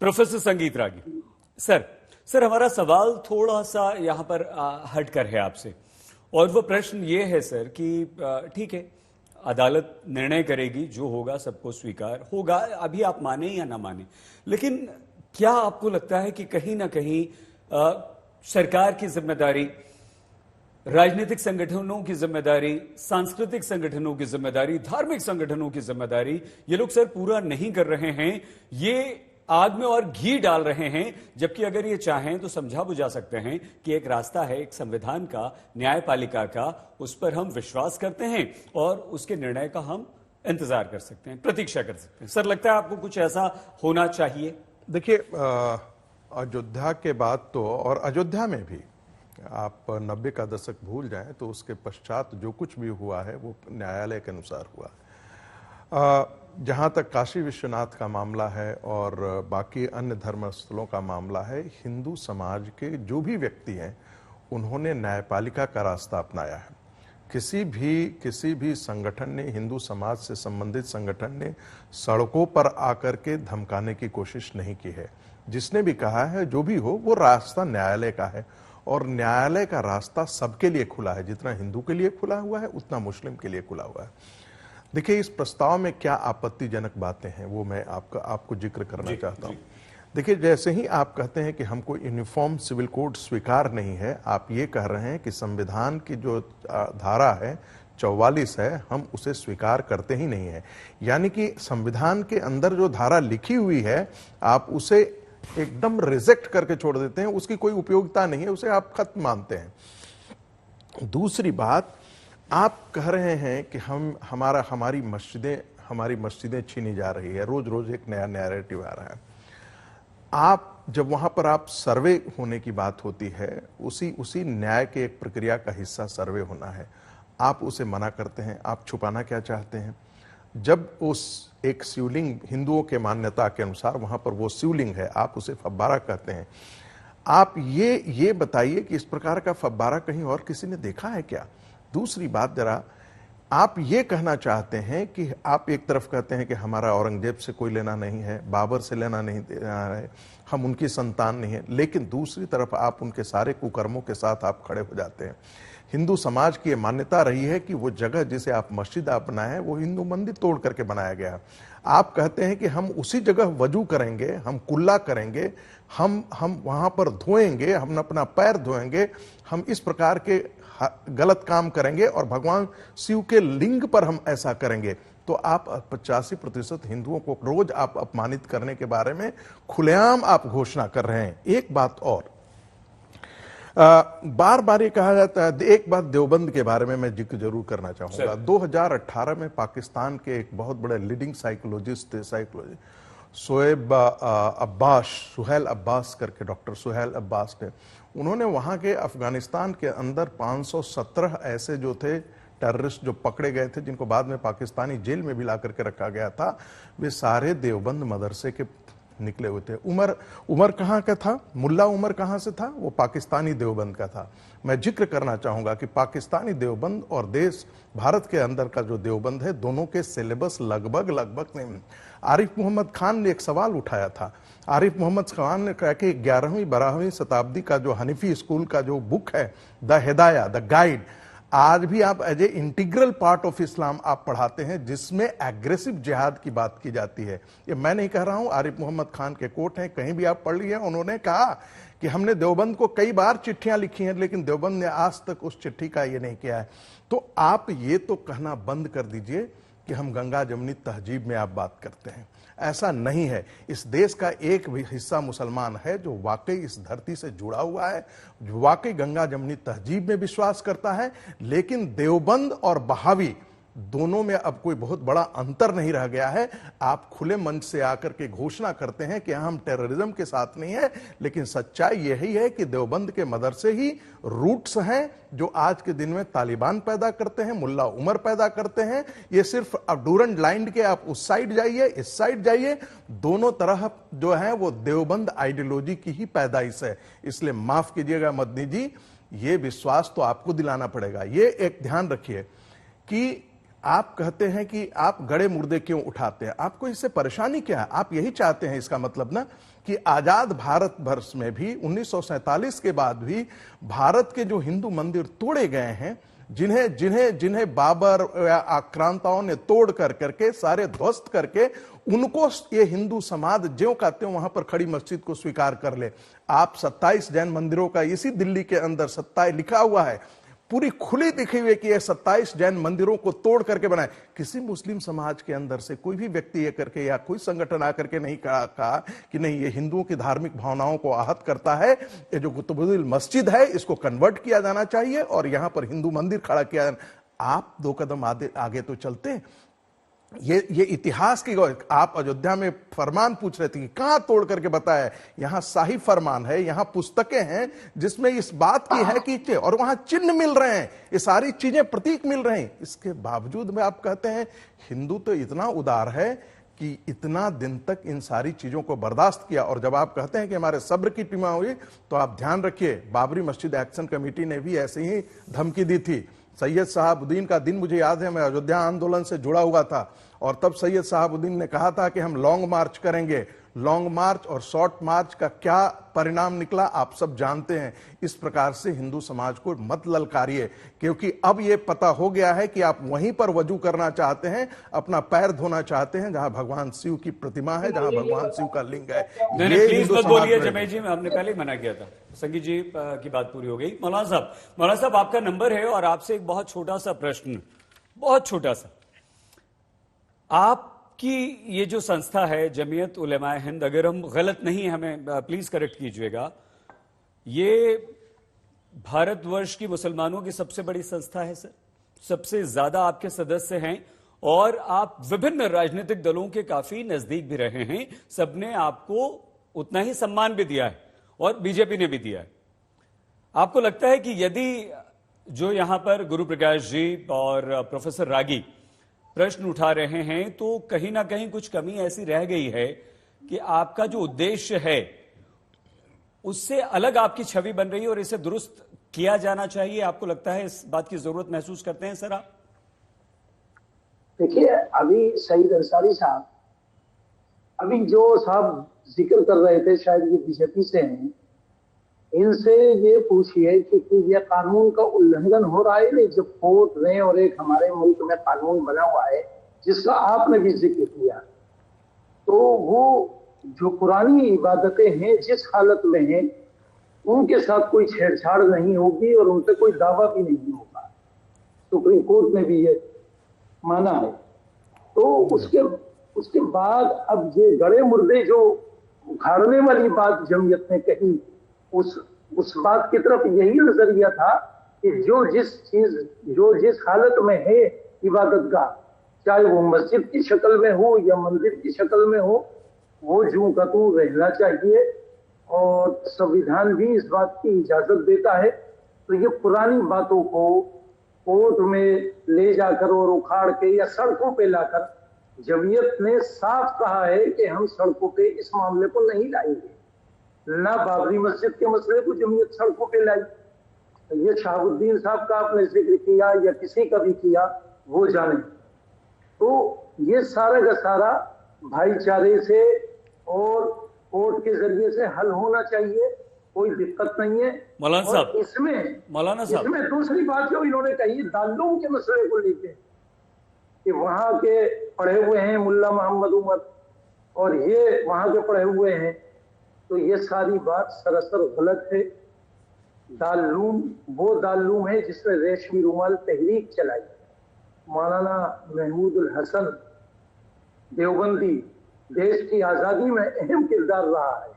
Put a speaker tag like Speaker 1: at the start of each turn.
Speaker 1: Professor संगीत रागी sir हमारा सवाल थोड़ा सा यहां पर हट कर है आपसे, और वो प्रश्न ये है सर कि ठीक है, अदालत निर्णय करेगी, जो होगा सबको स्वीकार होगा, अभी आप माने या ना माने, लेकिन क्या आपको लगता है कि कहीं ना कहीं सरकार की जिम्मेदारी, राजनीतिक संगठनों की जिम्मेदारी, सांस्कृतिक संगठनों की जिम्मेदारी, धार्मिक संगठनों की जिम्मेदारी, ये लोग सर पूरा नहीं कर रहे हैं, ये आग में और घी डाल रहे हैं, जबकि अगर ये चाहें तो समझा बुझा सकते हैं कि एक रास्ता है, एक संविधान का, न्यायपालिका का, उस पर हम विश्वास करते हैं और उसके निर्णय का हम इंतजार कर सकते हैं, प्रतीक्षा कर सकते हैं। सर लगता है आपको कुछ ऐसा होना चाहिए?
Speaker 2: देखिए, अयोध्या के बाद तो, और अयोध्या में भी आप 90 का दशक भूल जाएं तो उसके पश्चात जो कुछ भी हुआ है वो न्यायालय के अनुसार हुआ। जहां तक काशी विश्वनाथ का मामला है और बाकी अन्य धर्मस्थलों का मामला है, हिंदू समाज के जो भी व्यक्ति हैं उन्होंने न्यायपालिका का रास्ता अपनाया है। किसी भी संगठन ने, हिंदू समाज से संबंधित संगठन ने सड़कों पर आकर के धमकाने की कोशिश नहीं की है। जिसने भी कहा है जो भी हो, वो रास्ता न्यायालय का है और न्यायालय का रास्ता सबके लिए खुला है। जितना हिंदू के लिए खुला हुआ है उतना मुस्लिम के लिए खुला हुआ है। देखिए, इस प्रस्ताव में क्या आपत्तिजनक बातें हैं वो मैं आपको जिक्र करना चाहता हूं। देखिए, जैसे ही आप कहते हैं कि हमको यूनिफॉर्म सिविल कोड स्वीकार नहीं है, आप ये कह रहे हैं कि संविधान की जो धारा है 44 है, हम उसे स्वीकार करते ही नहीं है। यानी कि संविधान के अंदर जो धारा लिखी हुई है आप उसे एकदम रिजेक्ट करके छोड़ देते हैं, उसकी कोई उपयोगिता नहीं है, उसे आप खत्म मानते हैं। दूसरी बात, आप कह रहे हैं कि हमारी मस्जिदें छीनी जा रही है, रोज रोज एक नया नैरेटिव आ रहा है। आप जब वहां पर आप सर्वे होने की बात होती है, उसी न्याय के एक प्रक्रिया का हिस्सा सर्वे होना है, आप उसे मना करते हैं। आप छुपाना क्या चाहते हैं? जब उस एक शिवलिंग, हिंदुओं के मान्यता के अनुसार वहां पर वो शिवलिंग है, आप उसे फव्वारा कहते हैं। आप ये बताइए कि इस प्रकार का फव्वारा कहीं और किसी ने देखा है क्या? दूसरी बात, जरा आप ये कहना चाहते हैं कि आप एक तरफ कहते हैं कि हमारा औरंगजेब से कोई लेना नहीं है, बाबर से लेना नहीं देना है, हम उनकी संतान नहीं है, लेकिन दूसरी तरफ आप उनके सारे कुकर्मों के साथ आप खड़े हो जाते हैं। हिंदू समाज की मान्यता रही है कि वो जगह जिसे आप मस्जिद आप बनाए हैं वो हिंदू मंदिर तोड़ करके बनाया गया। आप कहते हैं कि हम उसी जगह वजू करेंगे, हम कुल्ला करेंगे, हम वहां पर धोएंगे, हम अपना पैर धोएंगे, हम इस प्रकार के गलत काम करेंगे और भगवान शिव के लिंग पर हम ऐसा करेंगे। तो आप 85% हिंदुओं को रोज आप अपमानित करने के बारे में खुलेआम आप घोषणा कर रहे हैं। एक बात और, बार बार ये कहा जाता है, एक बात देवबंद के बारे में मैं जिक्र जरूर करना चाहूंगा। 2018 में पाकिस्तान के एक बहुत बड़े लीडिंग साइकोलॉजिस्ट थे, सुहेल अब्बास करके, डॉक्टर सुहेल अब्बास थे। उन्होंने वहां के अफगानिस्तान के अंदर 517 ऐसे जो थे टेररिस्ट जो पकड़े गए थे, जिनको बाद में पाकिस्तानी जेल में भी ला करके रखा गया था, वे सारे देवबंद मदरसे के निकले हुए थे। उमर कहाँ का था? मुल्ला उमर कहाँ से था? वो पाकिस्तानी देवबंद का था। मैं जिक्र करना चाहूंगा कि पाकिस्तानी देवबंद और देश भारत के अंदर का जो देवबंद है, दोनों के सिलेबस लगभग नहीं। आरिफ मोहम्मद खान ने एक सवाल उठाया था। आरिफ मोहम्मद खान ने कहा कि 11वीं 12वीं शताब्दी का जो हनीफी स्कूल का जो बुक है, द हिदाया, द गाइड, आज भी आप as a integral part of Islam आप पढ़ाते हैं, जिसमें एग्रेसिव जिहाद की बात की जाती है। ये मैं नहीं कह रहा हूं, आरिफ मोहम्मद खान के कोट हैं, कहीं भी आप पढ़ लिए। उन्होंने कहा कि हमने देवबंद को कई बार चिट्ठियां लिखी हैं, लेकिन देवबंद ने आज तक उस चिट्ठी का ये नहीं किया है। तो आप ये तो कहना बंद कर दीजिए कि हम गंगा जमुनी तहजीब में आप बात करते हैं। ऐसा नहीं है। इस देश का एक भी हिस्सा मुसलमान है जो वाकई इस धरती से जुड़ा हुआ है, जो वाकई गंगा जमुनी तहजीब में विश्वास करता है। लेकिन देवबंद और बहावी दोनों में अब कोई बहुत बड़ा अंतर नहीं रह गया है। आप खुले मंच से आकर के घोषणा करते हैं कि हम टेररिज्म के साथ नहीं है, लेकिन सच्चाई यही है कि देवबंद के मदरसे ही रूट्स हैं जो आज के दिन में तालिबान पैदा करते हैं, मुल्ला उमर पैदा करते हैं। ये सिर्फ अब डूरंड लाइन के आप उस साइड जाइए, इस साइड जाइए, दोनों तरह जो है वो देवबंद आइडियोलॉजी की ही पैदाइश है। इसलिए माफ कीजिएगा मदनी जी, ये विश्वास तो आपको दिलाना पड़ेगा। ये एक ध्यान रखिए कि आप कहते हैं कि आप गड़े मुर्दे क्यों उठाते हैं, आपको इससे परेशानी क्या है? आप यही चाहते हैं इसका मतलब ना कि आजाद भारत वर्ष में भी 1947 के बाद भी भारत के जो हिंदू मंदिर तोड़े गए हैं, जिन्हें जिन्हें जिन्हें बाबर या आक्रांताओं ने तोड़ करके सारे ध्वस्त करके, उनको ये हिंदू समाज ज्यों का त्यों वहां पर खड़ी मस्जिद को स्वीकार कर ले। आप 27 जैन मंदिरों का इसी दिल्ली के अंदर 27 लिखा हुआ है, पूरी खुली दिखी हुई कि ये 27 जैन मंदिरों को तोड़ करके बनाए। किसी मुस्लिम समाज के अंदर से कोई भी व्यक्ति ये करके या कोई संगठन आकर के नहीं कहा कि नहीं ये हिंदुओं की धार्मिक भावनाओं को आहत करता है, ये जो कुतुबुद्दीन मस्जिद है इसको कन्वर्ट किया जाना चाहिए और यहां पर हिंदू मंदिर खड़ा किया जाना। आप 2 कदम आगे तो चलते हैं। ये इतिहास की, आप अयोध्या में फरमान पूछ रहे थे कि कहां तोड़ करके बताया, यहां शाही फरमान है, यहां पुस्तकें हैं जिसमें इस बात की है कि, और वहां चिन्ह मिल रहे हैं, ये सारी चीजें प्रतीक मिल रहे हैं। इसके बावजूद में आप कहते हैं हिंदू तो इतना उदार है कि इतना दिन तक इन सारी चीजों को बर्दाश्त किया। और जब आप कहते हैं कि हमारे सब्र की सीमा हुई, तो आप ध्यान रखिए बाबरी मस्जिद एक्शन कमेटी ने भी ऐसे ही धमकी दी थी। सैयद शहाबुद्दीन का दिन मुझे याद है, मैं अयोध्या आंदोलन से जुड़ा हुआ था और तब सैयद शहाबुद्दीन ने कहा था कि हम लॉन्ग मार्च करेंगे। लॉन्ग मार्च और शॉर्ट मार्च का क्या परिणाम निकला आप सब जानते हैं। इस प्रकार से हिंदू समाज को मत ललकारिए, क्योंकि अब ये पता हो गया है कि आप वहीं पर वजू करना चाहते हैं, अपना पैर धोना चाहते हैं जहां भगवान शिव की प्रतिमा है, जहां भगवान शिव का लिंग है।
Speaker 1: ये प्लीज मत बोलिए जमेश जी, हमने पहले ही मना किया था। संगीत जी की बात पूरी हो गई। मौलाना साहब आपका नंबर है और आपसे एक बहुत छोटा सा प्रश्न, बहुत छोटा सा। आपकी ये जो संस्था है जमीयत उलेमाए हिंद, अगर हम गलत नहीं, हमें प्लीज करेक्ट कीजिएगा, ये भारतवर्ष की मुसलमानों की सबसे बड़ी संस्था है सर, सबसे ज्यादा आपके सदस्य हैं और आप विभिन्न राजनीतिक दलों के काफी नजदीक भी रहे हैं, सबने आपको उतना ही सम्मान भी दिया है और बीजेपी ने भी दिया है। आपको लगता है कि यदि जो यहां पर गुरु प्रकाश जी और प्रोफेसर रागी प्रश्न उठा रहे हैं तो कहीं ना कहीं कुछ कमी ऐसी रह गई है कि आपका जो उद्देश्य है उससे अलग आपकी छवि बन रही है और इसे दुरुस्त किया जाना चाहिए? आपको लगता है इस बात की जरूरत महसूस करते हैं सर आप?
Speaker 3: देखिए, अभी सईद अंसारी साहब, अभी जो साहब जिक्र कर रहे थे, शायद ये बीजेपी से हैं, इनसे ये पूछिए कि ये कानून का उल्लंघन हो रहा है नहीं, जब कोर्ट ने और एक हमारे मुल्क में कानून बना हुआ है जिसका आपने भी जिक्र किया, तो वो जो पुरानी इबादतें हैं जिस हालत में हैं उनके साथ कोई छेड़छाड़ नहीं होगी और उनसे कोई दावा भी नहीं होगा। सुप्रीम कोर्ट ने भी ये माना है। तो उसके बाद अब ये गड़े मुर्दे जो उखाड़ने वाली बात जमीयत ने कही, उस बात की तरफ यही नजरिया था कि जो जिस हालत में है इबादत का, चाहे वो मस्जिद की शक्ल में हो या मंदिर की शक्ल में हो, वो जूं का तूं रहना चाहिए और संविधान भी इस बात की इजाजत देता है। तो ये पुरानी बातों को कोर्ट में ले जाकर और उखाड़ के या सड़कों पे लाकर, जमीयत ने साफ कहा है कि हम सड़कों पे इस मामले को नहीं लाएंगे। ना बाबरी मस्जिद के मसले को जमीयत सड़कों पे लाई। ये शहाबुद्दीन साहब का आपने जिक्र किया या किसी का भी किया, वो जाने। तो ये सारा का सारा भाईचारे से और कोर्ट के जरिए से हल होना चाहिए, कोई दिक्कत नहीं है।
Speaker 1: मौलाना साहब,
Speaker 3: इसमें दूसरी बात जो इन्होंने कही दारूम के मसले को लेके, कि वहां के पढ़े हुए हैं मुल्ला मोहम्मद उमर और ये वहां के पढ़े हुए हैं, तो ये सारी बात सरासर गलत है। दारूम वो दारूम है जिसने रेशमी रुमाल तहरीक चलाई। मौलाना महमूद उल हसन देवबंदी देश की आजादी में अहम किरदार रहा है।